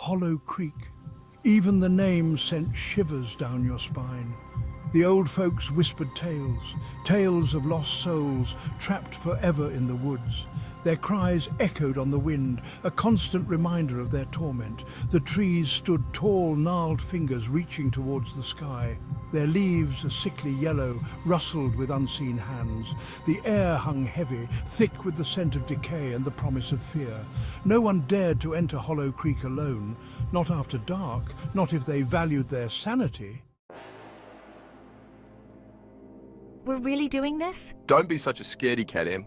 Hollow Creek. Even the name sent shivers down your spine. The old folks whispered tales, tales of lost souls trapped forever in the woods. Their cries echoed on the wind, a constant reminder of their torment. The trees stood tall, gnarled fingers reaching towards the sky. Their leaves, a sickly yellow, rustled with unseen hands. The air hung heavy, thick with the scent of decay and the promise of fear. No one dared to enter Hollow Creek alone, not after dark, not if they valued their sanity. We're really doing this? Don't be such a scaredy cat, Em.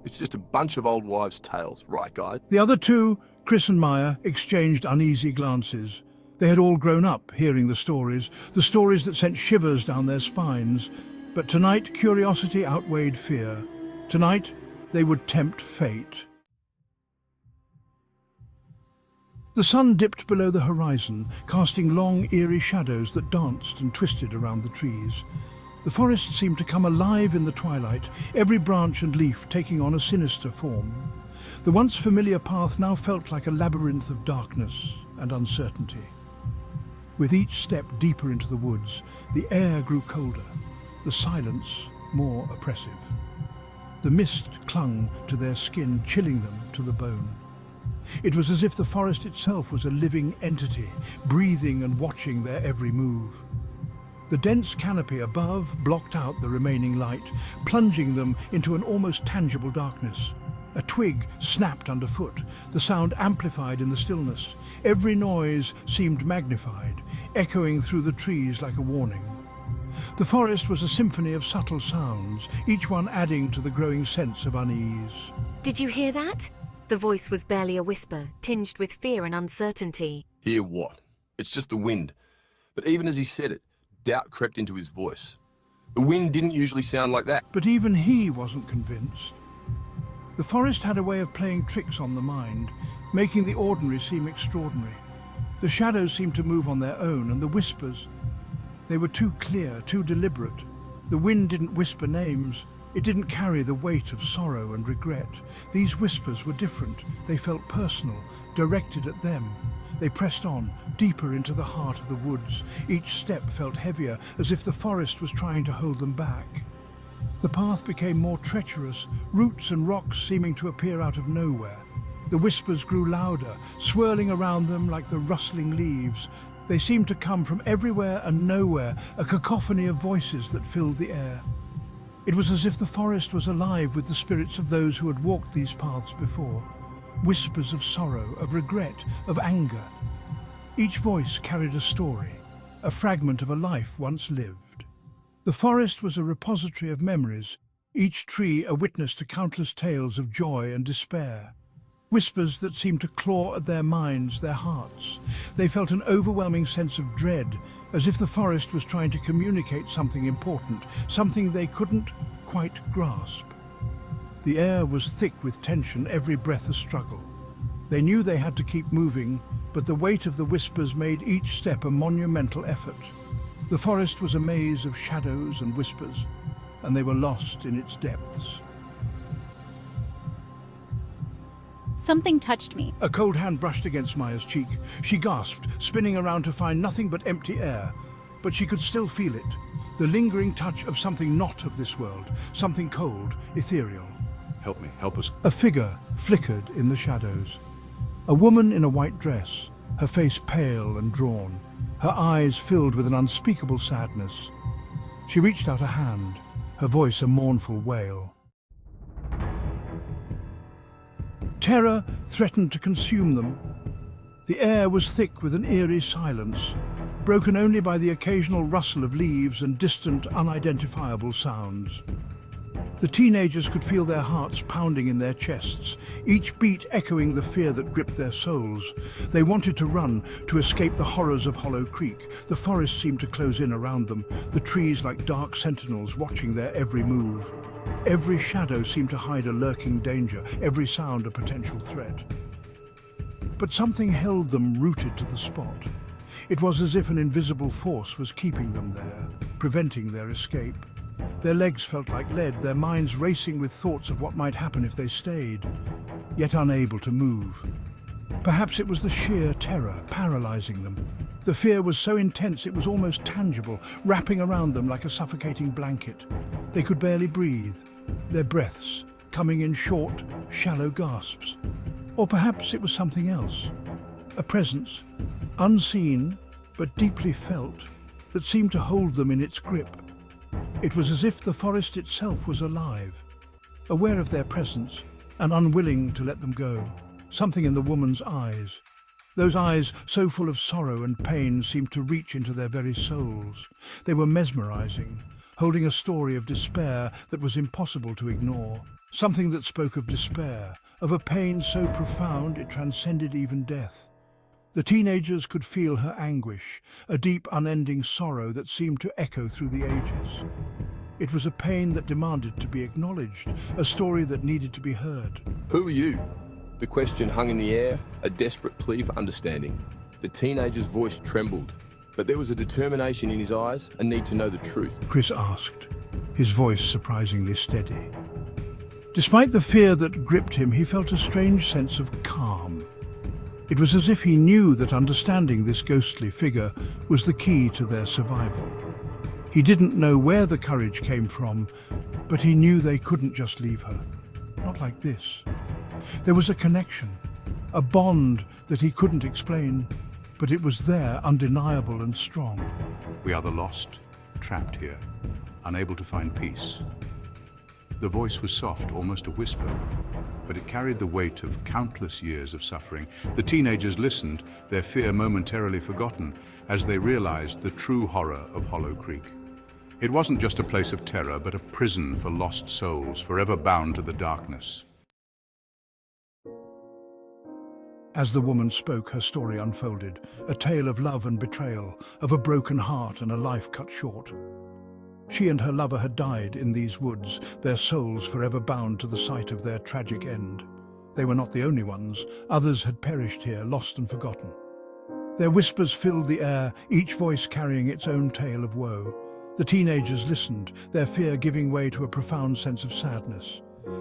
It's just a bunch of old wives' tales, right, guys? The other two, Chris and Maya, exchanged uneasy glances. They had all grown up hearing the stories that sent shivers down their spines. But tonight, curiosity outweighed fear. Tonight, they would tempt fate. The sun dipped below the horizon, casting long, eerie shadows that danced and twisted around the trees. The forest seemed to come alive in the twilight, every branch and leaf taking on a sinister form. The once familiar path now felt like a labyrinth of darkness and uncertainty. With each step deeper into the woods, the air grew colder, the silence more oppressive. The mist clung to their skin, chilling them to the bone. It was as if the forest itself was a living entity, breathing and watching their every move. The dense canopy above blocked out the remaining light, plunging them into an almost tangible darkness. A twig snapped underfoot, the sound amplified in the stillness. Every noise seemed magnified, echoing through the trees like a warning. The forest was a symphony of subtle sounds, each one adding to the growing sense of unease. Did you hear that? The voice was barely a whisper, tinged with fear and uncertainty. Hear what? It's just the wind. But even as he said it, doubt crept into his voice. The wind didn't usually sound like that. But even he wasn't convinced. The forest had a way of playing tricks on the mind, making the ordinary seem extraordinary. The shadows seemed to move on their own, and the whispers, they were too clear, too deliberate. The wind didn't whisper names. It didn't carry the weight of sorrow and regret. These whispers were different. They felt personal, directed at them. They pressed on, deeper into the heart of the woods. Each step felt heavier, as if the forest was trying to hold them back. The path became more treacherous, roots and rocks seeming to appear out of nowhere. The whispers grew louder, swirling around them like the rustling leaves. They seemed to come from everywhere and nowhere, a cacophony of voices that filled the air. It was as if the forest was alive with the spirits of those who had walked these paths before. Whispers of sorrow, of regret, of anger. Each voice carried a story, a fragment of a life once lived. The forest was a repository of memories, each tree a witness to countless tales of joy and despair. Whispers that seemed to claw at their minds, their hearts. They felt an overwhelming sense of dread, as if the forest was trying to communicate something important, something they couldn't quite grasp. The air was thick with tension, every breath a struggle. They knew they had to keep moving, but the weight of the whispers made each step a monumental effort. The forest was a maze of shadows and whispers, and they were lost in its depths. Something touched me. A cold hand brushed against Maya's cheek. She gasped, spinning around to find nothing but empty air. But she could still feel it, the lingering touch of something not of this world, something cold, ethereal. Help me, help us. A figure flickered in the shadows. A woman in a white dress, her face pale and drawn, her eyes filled with an unspeakable sadness. She reached out a hand, her voice a mournful wail. Terror threatened to consume them. The air was thick with an eerie silence, broken only by the occasional rustle of leaves and distant, unidentifiable sounds. The teenagers could feel their hearts pounding in their chests, each beat echoing the fear that gripped their souls. They wanted to run, to escape the horrors of Hollow Creek. The forest seemed to close in around them, the trees like dark sentinels watching their every move. Every shadow seemed to hide a lurking danger, every sound a potential threat. But something held them rooted to the spot. It was as if an invisible force was keeping them there, preventing their escape. Their legs felt like lead, their minds racing with thoughts of what might happen if they stayed, yet unable to move. Perhaps it was the sheer terror paralyzing them. The fear was so intense it was almost tangible, wrapping around them like a suffocating blanket. They could barely breathe, their breaths coming in short, shallow gasps. Or perhaps it was something else, a presence, unseen but deeply felt, that seemed to hold them in its grip. It was as if the forest itself was alive, aware of their presence and unwilling to let them go. Something in the woman's eyes, those eyes so full of sorrow and pain, seemed to reach into their very souls. They were mesmerizing, holding a story of despair that was impossible to ignore. Something that spoke of despair, of a pain so profound it transcended even death. The teenagers could feel her anguish, a deep, unending sorrow that seemed to echo through the ages. It was a pain that demanded to be acknowledged, a story that needed to be heard. Who are you? The question hung in the air, a desperate plea for understanding. The teenager's voice trembled, but there was a determination in his eyes, a need to know the truth. Chris asked, his voice surprisingly steady. Despite the fear that gripped him, he felt a strange sense of calm. It was as if he knew that understanding this ghostly figure was the key to their survival. He didn't know where the courage came from, but he knew they couldn't just leave her. Not like this. There was a connection, a bond that he couldn't explain, but it was there, undeniable and strong. We are the lost, trapped here, unable to find peace. The voice was soft, almost a whisper, but it carried the weight of countless years of suffering. The teenagers listened, their fear momentarily forgotten, as they realized the true horror of Hollow Creek. It wasn't just a place of terror, but a prison for lost souls, forever bound to the darkness. As the woman spoke, her story unfolded, a tale of love and betrayal, of a broken heart and a life cut short. She and her lover had died in these woods, their souls forever bound to the site of their tragic end. They were not the only ones. Others had perished here, lost and forgotten. Their whispers filled the air, each voice carrying its own tale of woe. The teenagers listened, their fear giving way to a profound sense of sadness.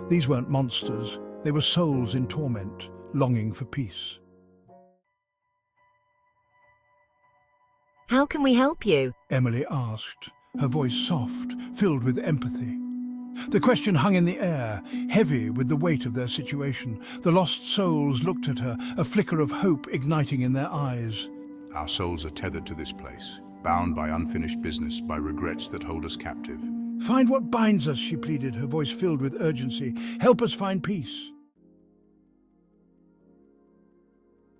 These weren't monsters, they were souls in torment, longing for peace. How can we help you? Emily asked, her voice soft, filled with empathy. The question hung in the air, heavy with the weight of their situation. The lost souls looked at her, a flicker of hope igniting in their eyes. Our souls are tethered to this place, bound by unfinished business, by regrets that hold us captive. Find what binds us, she pleaded, her voice filled with urgency. Help us find peace.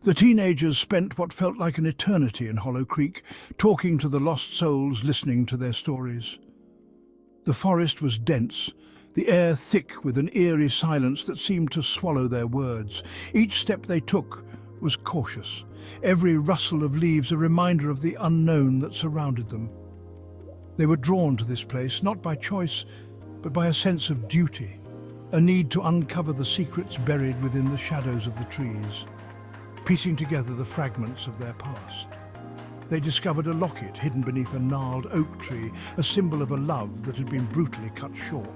The teenagers spent what felt like an eternity in Hollow Creek, talking to the lost souls, listening to their stories. The forest was dense, the air thick with an eerie silence that seemed to swallow their words. Each step they took was cautious, every rustle of leaves a reminder of the unknown that surrounded them. They were drawn to this place, not by choice, but by a sense of duty, a need to uncover the secrets buried within the shadows of the trees. Piecing together the fragments of their past, they discovered a locket hidden beneath a gnarled oak tree, a symbol of a love that had been brutally cut short.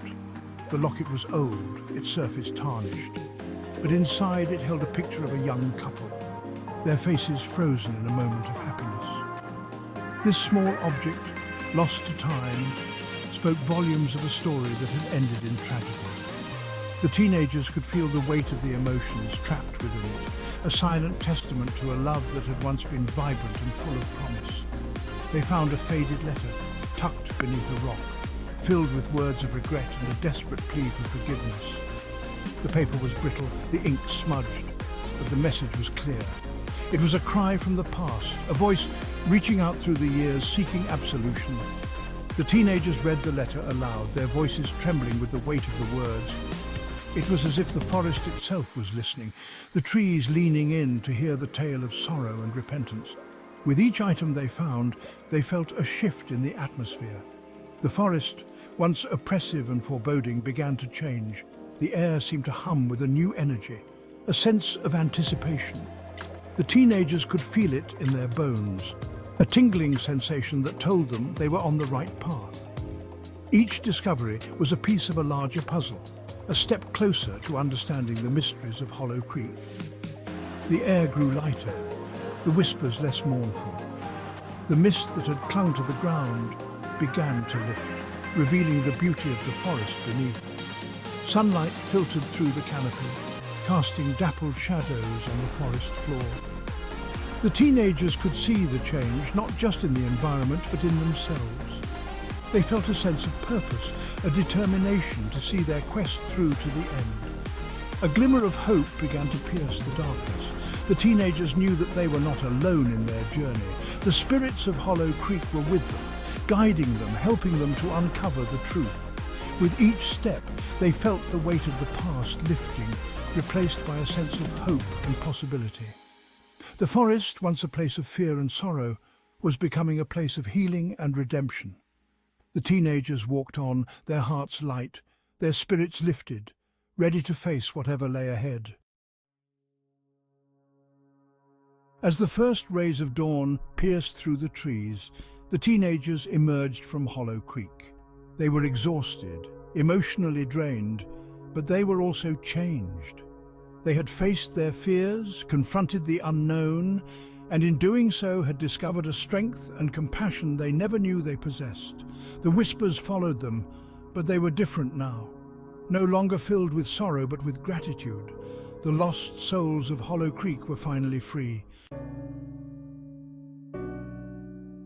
The locket was old, its surface tarnished, but inside it held a picture of a young couple, their faces frozen in a moment of happiness. This small object, lost to time, spoke volumes of a story that had ended in tragedy. The teenagers could feel the weight of the emotions trapped within it, a silent testament to a love that had once been vibrant and full of promise. They found a faded letter, tucked beneath a rock, filled with words of regret and a desperate plea for forgiveness. The paper was brittle, the ink smudged, but the message was clear. It was a cry from the past, a voice reaching out through the years, seeking absolution. The teenagers read the letter aloud, their voices trembling with the weight of the words. It was as if the forest itself was listening, the trees leaning in to hear the tale of sorrow and repentance. With each item they found, they felt a shift in the atmosphere. The forest, once oppressive and foreboding, began to change. The air seemed to hum with a new energy, a sense of anticipation. The teenagers could feel it in their bones, a tingling sensation that told them they were on the right path. Each discovery was a piece of a larger puzzle, a step closer to understanding the mysteries of Hollow Creek. The air grew lighter, the whispers less mournful. The mist that had clung to the ground began to lift, revealing the beauty of the forest beneath. Sunlight filtered through the canopy, casting dappled shadows on the forest floor. The teenagers could see the change, not just in the environment, but in themselves. They felt a sense of purpose, a determination to see their quest through to the end. A glimmer of hope began to pierce the darkness. The teenagers knew that they were not alone in their journey. The spirits of Hollow Creek were with them, guiding them, helping them to uncover the truth. With each step, they felt the weight of the past lifting, replaced by a sense of hope and possibility. The forest, once a place of fear and sorrow, was becoming a place of healing and redemption. The teenagers walked on, their hearts light, their spirits lifted, ready to face whatever lay ahead. As the first rays of dawn pierced through the trees, the teenagers emerged from Hollow Creek. They were exhausted, emotionally drained, but they were also changed. They had faced their fears, confronted the unknown, and in doing so had discovered a strength and compassion they never knew they possessed. The whispers followed them, but they were different now. No longer filled with sorrow, but with gratitude. The lost souls of Hollow Creek were finally free.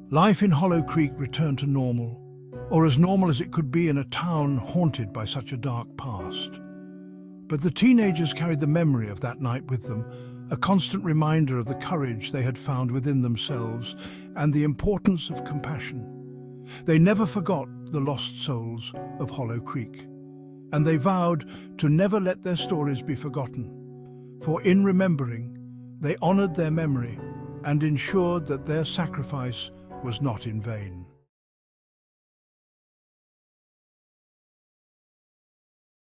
Life in Hollow Creek returned to normal, or as normal as it could be in a town haunted by such a dark past. But the teenagers carried the memory of that night with them, a constant reminder of the courage they had found within themselves and the importance of compassion. They never forgot the lost souls of Hollow Creek, and they vowed to never let their stories be forgotten. For in remembering, they honored their memory and ensured that their sacrifice was not in vain.